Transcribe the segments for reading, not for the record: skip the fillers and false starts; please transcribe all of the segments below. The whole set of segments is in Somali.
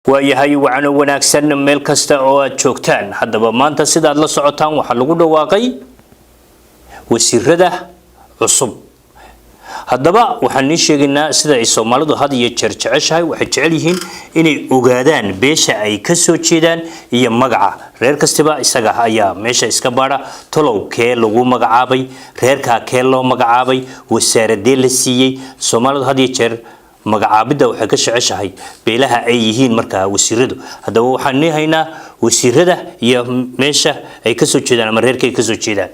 waayahay wacno wanaagsan meel kasta oo aad joogtaan haddaba maanta sidaad la socotaan waxa lagu dhawaaqay wasiirada cusub haddaba waxaan sheegaynaa sida ay Soomaalidu had iyo jeer jeceshahay waxay jecel yihiin inay ogaadaan beesha ay ka soo jeedaan iyo magaca reer kastaba isaga ayaa meesha iska baara tolowkee lagu magacaabay reerka kee loo magacaabay wasaaradee la siiyay Soomaalidu had iyo jeer magacaabida waxay ka shaqeyshahay beelaha ay yihiin marka wasiiradu haddaba waxaan haynaa wasiirada iyo meesha ay ka soo jeedaan ama reerka ay ka soo jeedaan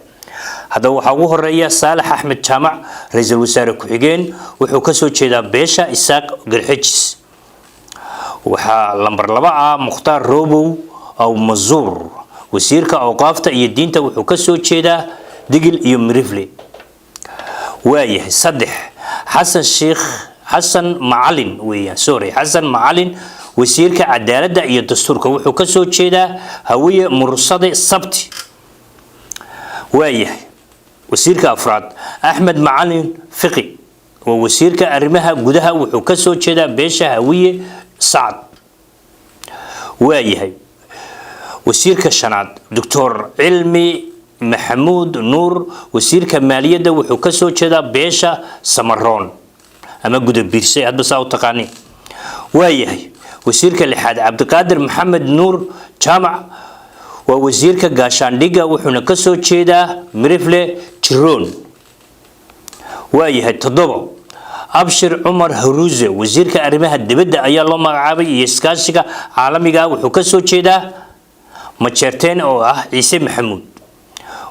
haddaba waxa ugu horeeya Saalax Axmed Jaamac ra'iisul wasaare ku xigeen wuxuu ka soo jeedaa beesha Isaaq Garxijis waxa lambar 2 ah Mukhtaar Roobow aw Mazuur wasiirka awqaafta iyo diinta wuxuu ka soo jeedaa Digil iyo Mirifle waayahay 3 Xasan Sheekh حسن معلن ويا سوري حسن معلن وزيرك عدالة iyo dastuurka wuxuu ka soo jeedaa hawiye mursade sabti waayahay wasiirka afraad Ahmed Macalin Fiqi oo wasiirka arrimaha gudaha wuxuu ka soo jeedaa beesha hawiye Saad waayahay wasiirka shanaad Dr. Cilmi Maxamuud Nuur wasiirka maaliyadda wuxuu ka soo jeedaa beesha Samaroon ama gudabiirsay hadba saa u taqaani waayahay wasiirka lixaad Cabdiqaadir Maxamed Nuur Jaamac waa wasiirka gaashaandhiga wuxuuna ka soo jeedaa Mirifle Jiroon waayahay 7 Abshir Umar Haruuze wasiirka arrimaha dibadda ayaa loo magacaabay iyo iskaashiga caalamiga wuxuu ka soo jeedaa Majeerteen oo ah Ciise Maxamuud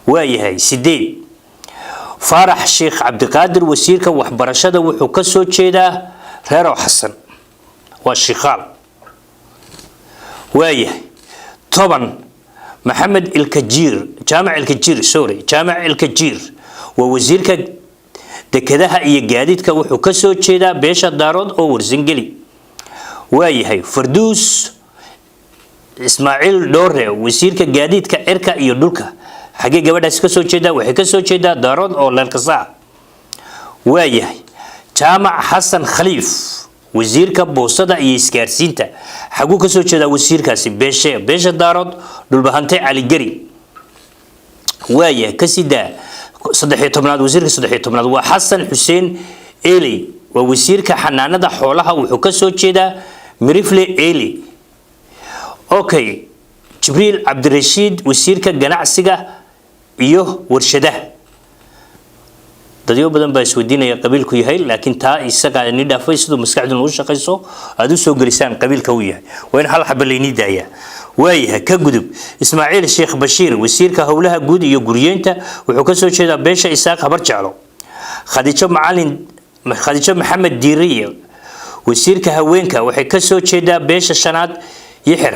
waayahay 8 فارح شيخ عبد القادر وزيرك وحبرشده وحو كسو جيدا ريرو حسن والشيخال وايه طبعا محمد الكجير جامع الكجير ووزيرك دكدها iyo gaadiidka wuxuu ka soo jeedaa beesha daarood oo warsingeli waayahay Farduus Ismaaciil Doore wasiirka gaadiidka cirka iyo dhulka xagee gabadhaas ka soo jeedaa waxay ka soo jeedaa daarood oo leelkasa waayahay Jaamac Xasan Khaliif wasiirka boosada iyo isgaarsiinta xaguu ka soo jeedaa wasiirkaasi beesha daarood dhulbahante Ali Gari waayahay ka sida 13aad wasiirka 13aad waa Xasan Xuseen Eli waa wasiirka xanaanada xoolaha wuxuu ka soo jeedaa Mirifle Eli okay Jibriil Cabdirashiid wasiirka ganacsiga iyo warshadaha dadyo badan baa isweydiinaya qabiilku yahay laakiin taa isaga ni dhaafay sidoo maskaxdu u shaqeyso aad u soo galisaan qabiilka uu yahay waa in hal xabba leeyni daaya waayahay ka gudub Ismaaciil Sheekh Bashiir wasiirka howlaha guud iyo guriyeenta wuxuu ka soo jeedaa beesha Isaaq habar jeclo Khadiijo Maxamed Diiriye wasiirka haweenka waxay ka soo jeedaa beesha shanaad Yixir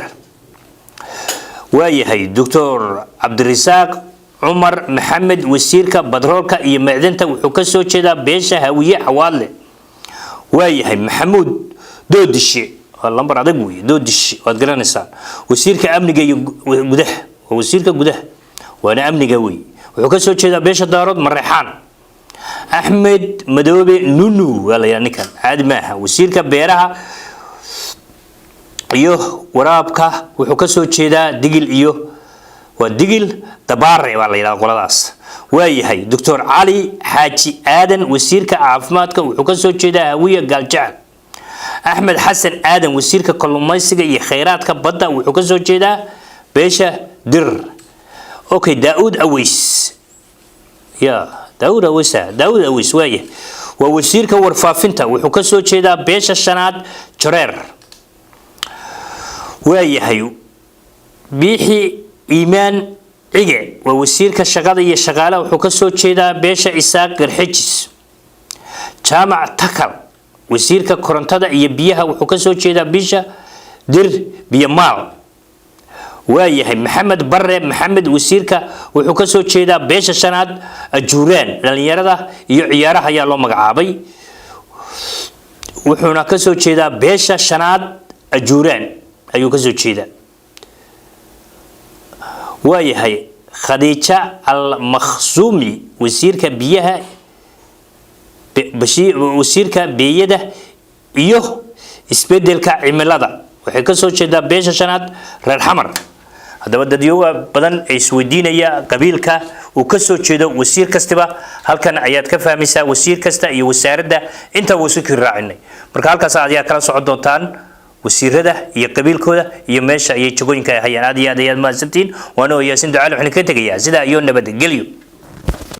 waayahay Dr. Cabdirasaaq Umar Maxamed wasiirka badroolka iyo macdanta wuxuu ka soo jeedaa beesha hawiye xawaadle waayahay Maxamuud Doodishi lambar adag weey Doodishi waad garanaysaa wasiirka amniga iyo gudaha wasiirka gudaha waana amniga weey wuxuu ka soo jeedaa beesha daarood Mareexaan Ahmed Madoobe Nunu wala ninkan caadi maaha wasiirka beeraha iyo waraabka wuxuu ka soo jeedaa Digil iyo waa Digil Dabaare waa la yiraahdaa qoladaas waayahay Dr. Ali Xaaji Aadan wasiirka caafimaadka wuxuu ka soo jeedaa hawiye Galjac Ahmed Xasan Aadan wasiirka kalluumaysiga iyo kheyraadka badda wuxuu ka soo jeedaa beesha Dir okay Daawud Aweys Daawud Aweys waayahay waa wasiirka warfaafinta wuxuu ka soo jeedaa beesha shanaad Jareer waayahay Biixi Iimaan Cige waa wasiirka shaqada iyo shaqaalaha wuxuu ka soo jeedaa beesha Isaaq Garxijis Jaamac Takal wasiirka korontada iyo biyaha wuxuu ka soo jeedaa bisha Dir Biyamaal waayahay Maxamed Barre Maxamed wasiirka wuxuu ka soo jeedaa beesha shanaad Ajuuraan dhalinyarada iyo ciyaaraha ayaa loo magacaabay wuxuuna ka soo jeedaa beesha shanaad Ajuuraan ayuu ka soo jeedaa waayahay Khadiija Al-Makhzumi wasiirka biyaha wasiirka beeyada iyo isbedelka cimilada waxay ka soo jeedaa beesha shanaad reer xamar haddaba dadyoga badan ay isweydiinaya qabiilka uu ka soo jeedo wasiir kastaba halkan ayaad ka fahmaysaa wasiir kasta iyo wasaaradda inta uu isku raacinay marka halkaas aad kala socon doontaan wasiirada iyo qabiilkooda iyo meesha ay jagooyinka ay hayaan aad iyo aad ayaad mahadsantiin waana Yaasin Ducaale waxaan ka tagayaa sida iyo nabadgelyo